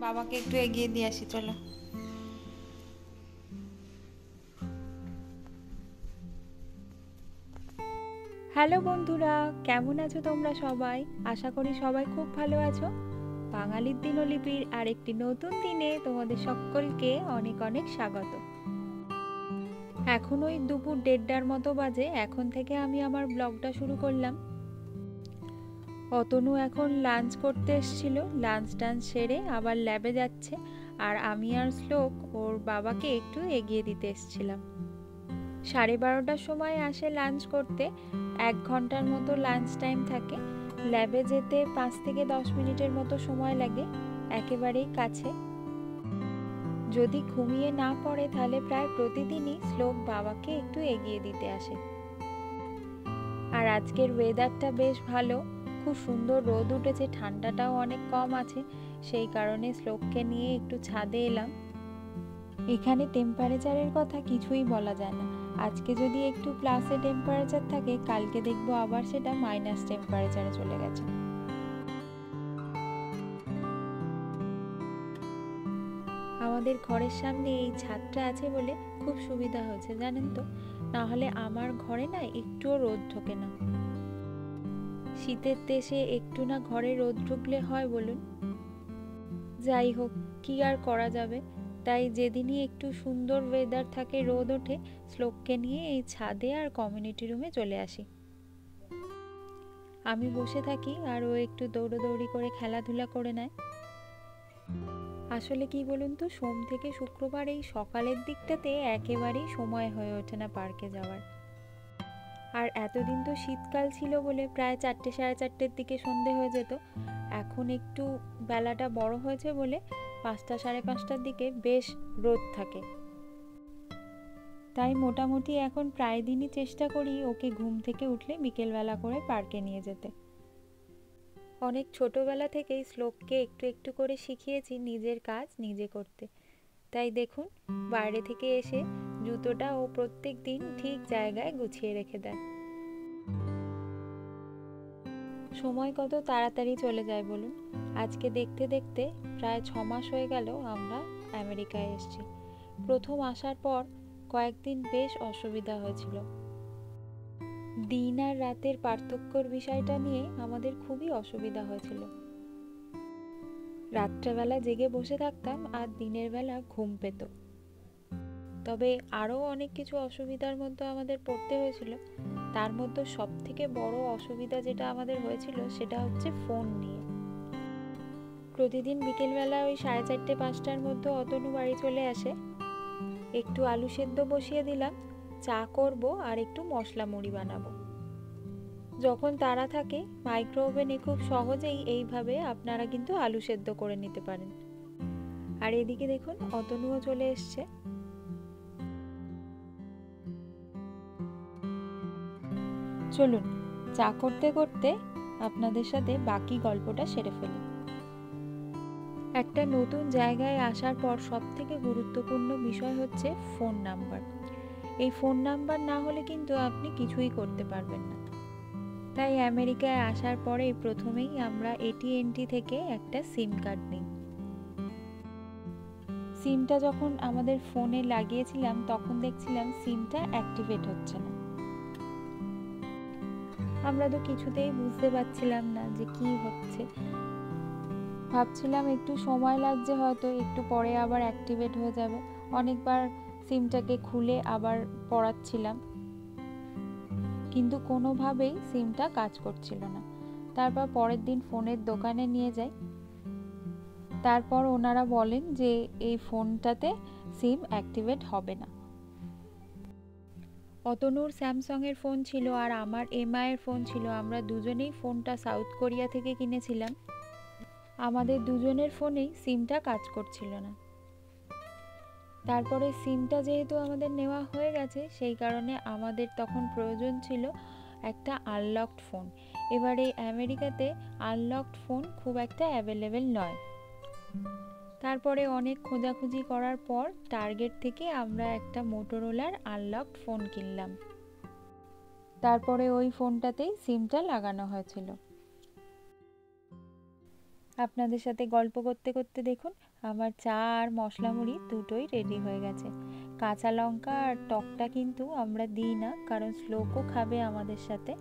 বাবাকে একটু এগিয়ে দিয়ে আসি, চলো। হ্যালো বন্ধুরা, কেমন আছো তোমরা সবাই? আশা করি সবাই খুব ভালো আছো। বাঙালির দিনলিপির আরেকটি নতুন দিনে তোমাদের সকলকে অনেক অনেক স্বাগত। এখন ওই দুপুর 1:30টার মতো বাজে। এখন থেকে আমি আমার ব্লগটা শুরু করলাম। অতনু এখন লাঞ্চ করতে এসেছিল, লাঞ্চ টাঞ্চ সেরে আবার ল্যাবে যাচ্ছে, আর আমি আর শ্লোক ওর বাবাকে একটু এগিয়ে দিতে এসেছিলাম। 12:30টার সময় আসে লাঞ্চ করতে। 1 ঘন্টার মতো লাঞ্চ টাইম থাকে। ল্যাবে যেতে 5 থেকে 10 মিনিটের মতো সময় লাগে, একেবারেই কাছে। যদি ঘুমিয়ে না পড়ে তাহলে প্রায় প্রতিদিনই শ্লোক বাবাকে একটু এগিয়ে দিতে আসে। আর আজকের ওয়েদারটা বেশ ভালো, খুব সুন্দর রোদ উঠেছে, ঠান্ডাটাও অনেক কম আছে, সেই কারণে শ্লোককে নিয়ে একটু ছাদে এলাম। এখানে টেম্পারেচারের কথা কিছুই বলা যায় না। আজকে যদি একটু প্লাসে টেম্পারেচার থাকে, কালকে দেখবো আবার সেটা মাইনাস টেম্পারেচারে চলে গেছে। আমাদের ঘরের সামনে এই ছাদটা আছে বলে খুব সুবিধা হয়েছে, জানেন তো। না হলে আমার ঘরে না একটুও রোদ ঢোকে না। শীতের দেশে একটু না ঘরে রোদ ঢুকলে হয় বলুন? যাই হোক, কি আর করা যাবে। তাই যেদিনই একটু সুন্দর ওয়েদার থাকে, রোদ ওঠে, শ্লোককে নিয়ে এই ছাদে আর কমিউনিটি রুমে চলে আসি। আমি বসে থাকি আর ও একটু দৌড়োদৌড়ি করে খেলাধুলা করে নেয়। আসলে কি বলুন তো, সোম থেকে শুক্রবার এই সকালের দিকটাতে একেবারেই সময় হয়ে ওঠে না পার্কে যাওয়ার। আর এতদিন তো শীতকাল ছিল বলে প্রায় 4টে সাড়ে 4টের দিকে সন্ধে হয়ে যেত। এখন একটু বেলাটা বড় হয়েছে বলে 5টা সাড়ে 5টার দিকে বেশ রোদ থাকে। তাই মোটামুটি এখন প্রায় দিনই চেষ্টা করি ওকে ঘুম থেকে উঠলে বিকেলবেলা করে পার্কে নিয়ে যেতে। অনেক ছোটবেলা থেকেই শ্লোককে একটু একটু করে শিখিয়েছি নিজের কাজ নিজে করতে। তাই দেখুন, বাইরে থেকে এসে জুতোটা ও প্রত্যেক দিন ঠিক জায়গায় গুছিয়ে রেখে দেয়। সময় কত তাড়াতাড়ি চলে যায় বলুন। আজকে দেখতে দেখতে প্রায় 6 মাস হয়ে গেল আমরা আমেরিকায় এসেছি। প্রথম আসার পর কয়েকদিন বেশ অসুবিধা হয়েছিল। দিন আর রাতের পার্থক্যর বিষয়টা নিয়ে আমাদের খুবই অসুবিধা হয়েছিল। রাত্রেবেলা জেগে বসে থাকতাম আর দিনের বেলা ঘুম পেত। তবে আরও অনেক কিছু অসুবিধার মধ্যে আমাদের পড়তে হয়েছিল। তার মধ্যে সব থেকে বড় অসুবিধা যেটা আমাদের হয়েছিল সেটা হচ্ছে ফোন নিয়ে। প্রতিদিন বিকেলবেলা ওই 4:30 5টার মধ্যে অতনু বাড়ি চলে আসে। একটু আলু সেদ্ধ বসিয়ে দিলাম, চা করব আর একটু মশলা মুড়ি বানাবো। যখন তারা থাকে, মাইক্রো ওভেনে খুব সহজেই এইভাবে আপনারা কিন্তু আলু সেদ্ধ করে নিতে পারেন। আর এদিকে দেখুন, অতনুও চলে এসছে। চলুন, চা করতে করতে আপনাদের সাথে বাকি গল্পটা সেরে ফেলি। একটা নতুন জায়গায় আসার পর সব থেকে গুরুত্বপূর্ণ বিষয় হচ্ছে ফোন নাম্বার। এই ফোন নাম্বার না হলে কিন্তু আপনি কিছুই করতে পারবেন না। তাই আমেরিকায় আসার পরে প্রথমেই আমরা AT&T থেকে একটা সিম কার্ড নিই। সিমটা যখন আমাদের ফোনে লাগিয়েছিলাম তখন দেখছিলাম সিমটা অ্যাক্টিভেট হচ্ছে না। আমরা তো কিছুতেই বুঝতে পারছিলাম না যে কি হচ্ছে। ভাবছিলাম একটু সময় লাগছে, হয়তো একটু পরে আবার অ্যাক্টিভেট হয়ে যাবে। অনেকবার সিমটাকে খুলে আবার পড়াচ্ছিলাম, কিন্তু কোনোভাবেই সিমটা কাজ করছিল না। তারপর পরের দিন ফোনের দোকানে নিয়ে যাই। তারপর ওনারা বলেন যে এই ফোনটাতে সিম অ্যাক্টিভেট হবে না। অতনুর স্যামসাংয়ের ফোন ছিল আর আমার MI এর ফোন ছিল। আমরা দুজনেই ফোনটা সাউথ কোরিয়া থেকে কিনেছিলাম। আমাদের দুজনের ফোনেই সিমটা কাজ করছিল না। তারপরে সিমটা যেহেতু আমাদের নেওয়া হয়ে গেছে, সেই কারণে আমাদের তখন প্রয়োজন ছিল একটা আনলকড ফোন। এবারে আমেরিকাতে আনলকড ফোন খুব একটা অ্যাভেলেবেল নয়। তারপরে অনেক খোঁজাখুঁজি করার পর টার্গেট থেকে আমরা একটা মোটোরোলার আনলকড ফোন কিনলাম। তারপরে ওই ফোনটাতেই সিমটা লাগানো হয়েছিল। আপনাদের সাথে গল্প করতে করতে দেখুন আমার চা আর মশলা মুড়ি দুটোই রেডি হয়ে গেছে। কাঁচা লঙ্কা আর টকটা কিন্তু আমরা দিই না, কারণ শ্লোকও খাবে আমাদের সাথে।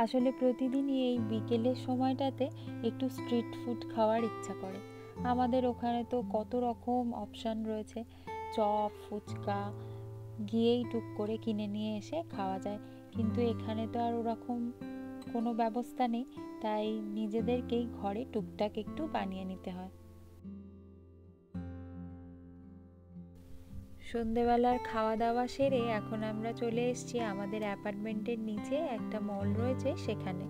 আসলে প্রতিদিনই এই বিকেলের সময়টাতে একটু স্ট্রিট ফুড খাওয়ার ইচ্ছা করে। আমাদের ওখানে তো কত রকম অপশান রয়েছে, চপ, ফুচকা গিয়েই টুক করে কিনে নিয়ে এসে খাওয়া যায়, কিন্তু এখানে তো আর ওরকম কোনো ব্যবস্থা নেই, তাই নিজেদেরকেই ঘরে টুকটাক একটু বানিয়ে নিতে হয়। সন্ধেবেলার খাওয়া দাওয়া সেরে এখন আমরা চলে এসেছি আমাদের অ্যাপার্টমেন্টের নিচে একটা মল রয়েছে সেখানে।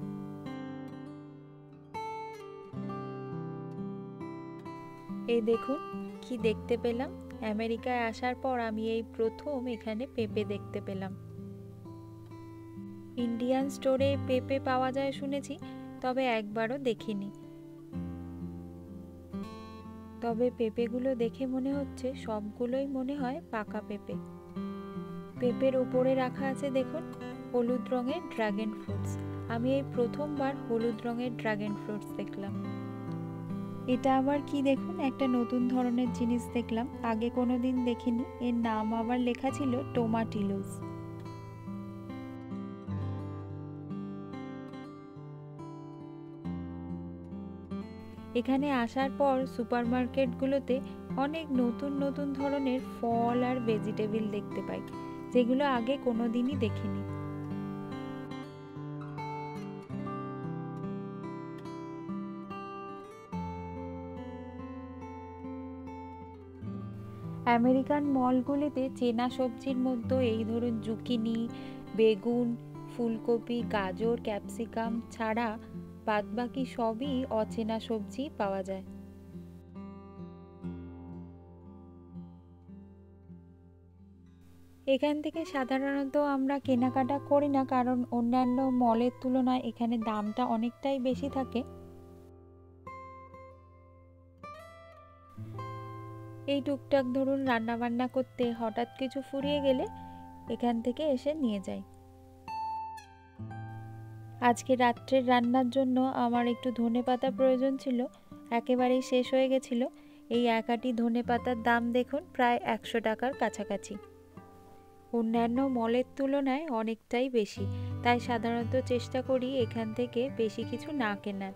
এই দেখুন কি দেখতে পেলাম। আমেরিকায় আসার পর আমি এই প্রথম এখানে পেঁপে দেখতে পেলাম। ইন্ডিয়ান স্টোরে পেঁপে পাওয়া যায় শুনেছি, তবে একবারও দেখিনি। তবে পেঁপেগুলো দেখে মনে হচ্ছে সবগুলোই মনে হয় পাকা পেঁপে। পেঁপের উপরে রাখা আছে দেখুন হলুদ রঙের ড্রাগন ফ্রুটস। আমি এই প্রথমবার হলুদ রঙের ড্রাগন ফ্রুটস দেখলাম। এটা আবার কি দেখুন, একটা নতুন ধরনের জিনিস দেখলাম, আগে কোনোদিন দেখিনি। এর নাম আবার লেখা ছিল টোমাটিলোস। এখানে আসার পর সুপারমার্কেটগুলোতে অনেক নতুন নতুন ধরনের ফল আর ভেজিটেবল দেখতে পাই, যেগুলো আগে কোনোদিনই দেখিনি। আমেরিকান মলগুলিতে চেনা সবজির মধ্যে এই ধরুন জুকিনি, বেগুন, ফুলকপি, গাজর, ক্যাপসিকাম ছাড়া বাদবাকি সবই অচেনা সবজি পাওয়া যায়। এখান থেকে সাধারণত আমরা কেনাকাটা করি না, কারণ অন্যান্য মলের তুলনায় এখানে দামটা অনেকটাই বেশি থাকে। এই টুকটাক ধরুন রান্না বান্না করতে হঠাৎ কিছু ফুরিয়ে গেলে এখান থেকে এসে নিয়ে যাই। আজকে রাত্রের রান্নার জন্য আমার একটু ধনেপাতা প্রয়োজন ছিল, একেবারেই শেষ হয়ে গেছিল। এই এক আঁটি ধনেপাতার দাম দেখুন প্রায় 100 টাকার কাছাকাছি। অন্যান্য মলের তুলনায় অনেকটাই বেশি, তাই সাধারণত চেষ্টা করি এখান থেকে বেশি কিছু না কেনার।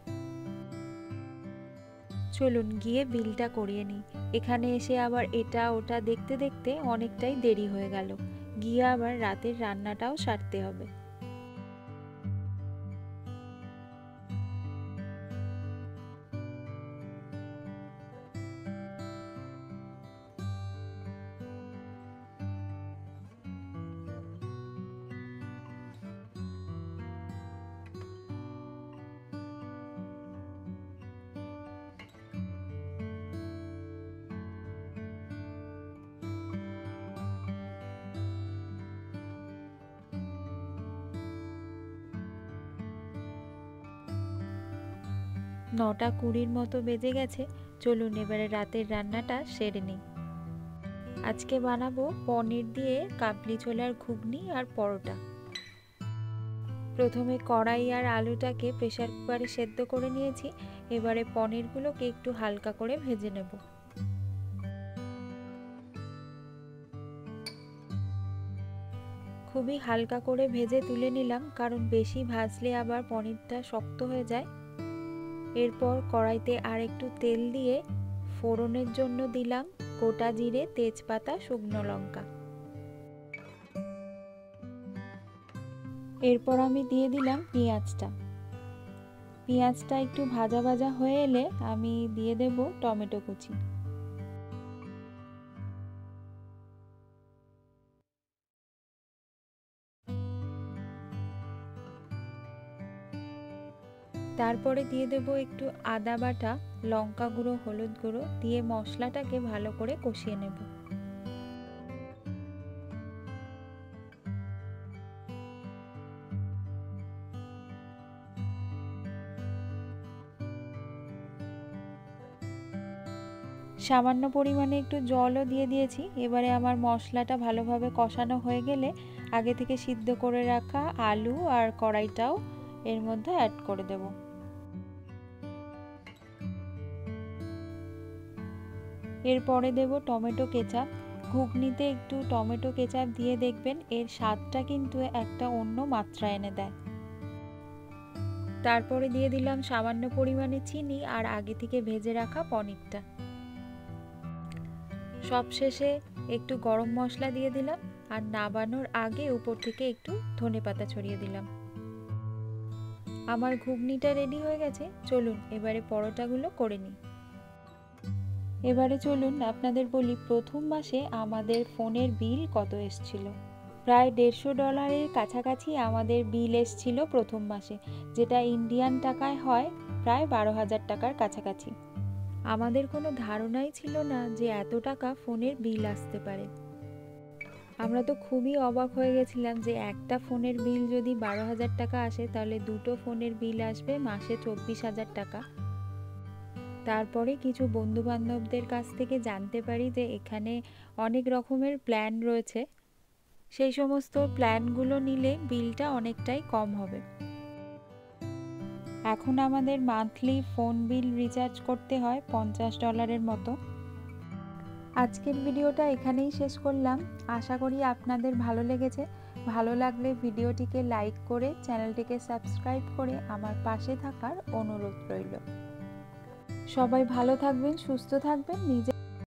চলুন গিয়ে বিলটা করিয়ে নিই। এখানে এসে আবার এটা ওটা দেখতে দেখতে অনেকটাই দেরি হয়ে গেল, গিয়ে আবার রাতের রান্নাটাও সারতে হবে। নটা 20 মতো বেজে গেছে। চলুন এবারে রাতের রান্নাটা সেরে নিই। আজকে বানাবো পনির দিয়ে কাবলি ছোলার ঘুগনি আর পরোটা। প্রথমে কড়াই আর আলুটাকে প্রেসার কুকারে সেদ্ধ করে নিয়েছি। এবারে পনিরগুলোকে একটু হালকা করে ভেজে নেব। খুবই হালকা করে ভেজে তুলে নিলাম, কারণ বেশি ভাজলে আবার পনিরটা শক্ত হয়ে যায়। এরপর কড়াইতে আর একটু তেল দিয়ে ফোড়নের জন্য দিলাম গোটা জিরে, তেজপাতা, শুকনো লঙ্কা। এরপর আমি দিয়ে দিলাম পেঁয়াজটা। পেঁয়াজটা একটু ভাজা ভাজা হয়ে এলে আমি দিয়ে দেব টমেটো কুচি। তারপরে দিয়ে দেব একটু আদা বাটা, লঙ্কা গুঁড়ো, হলুদ গুঁড়ো দিয়ে মশলাটাকে ভালো করে কষিয়ে নেব। সামান্য পরিমাণে একটু জলও দিয়ে দিয়েছি। এবারে আমার মশলাটা ভালোভাবে কষানো হয়ে গেলে আগে থেকে সিদ্ধ করে রাখা আলু আর কড়াইটাও এর মধ্যে অ্যাড করে দেব। এরপরে দেব টমেটো কেচাপ। ঘুগনিতে একটু টমেটো কেচাপ দিয়ে দেখবেন এর স্বাদটা কিন্তু একটা অন্য মাত্রা এনে দেয়। তারপরে দিয়ে দিলাম সামান্য পরিমাণে চিনি আর আগে থেকে ভেজে রাখা পনিরটা। সবশেষে একটু গরম মশলা দিয়ে দিলাম আর নামানোর আগে উপর থেকে একটু ধনেপাতা ছড়িয়ে দিলাম। আমার ঘুগনিটা রেডি হয়ে গেছে। চলুন এবারে পরোটাগুলো করে নিই। এবারে চলুন আপনাদের বলি প্রথম মাসে আমাদের ফোনের বিল কত এসছিল। প্রায় $150 কাছাকাছি আমাদের বিল এসছিল প্রথম মাসে, যেটা ইন্ডিয়ান টাকায় হয় প্রায় 12,000 টাকার কাছাকাছি। আমাদের কোনো ধারণাই ছিল না যে এত টাকা ফোনের বিল আসতে পারে। আমরা তো খুবই অবাক হয়ে গেছিলাম যে একটা ফোনের বিল যদি 12,000 টাকা আসে তাহলে দুটো ফোনের বিল আসবে মাসে 24,000 টাকা। তারপরে কিছু বন্ধু বান্ধবদের কাছ থেকে জানতে পারি যে এখানে অনেক রকমের প্ল্যান রয়েছে, সেই সমস্ত প্ল্যানগুলো নিলে বিলটা অনেকটাই কম হবে। এখন আমাদের মান্থলি ফোন বিল রিচার্জ করতে হয় $50 মতো। আজকের ভিডিওটা এখানেই শেষ করলাম। আশা করি আপনাদের ভালো লেগেছে। ভালো লাগলে ভিডিওটিকে লাইক করে চ্যানেলটিকে সাবস্ক্রাইব করে আমার পাশে থাকার অনুরোধ রইল। সবাই ভালো থাকবেন, সুস্থ থাকবেন, নিজে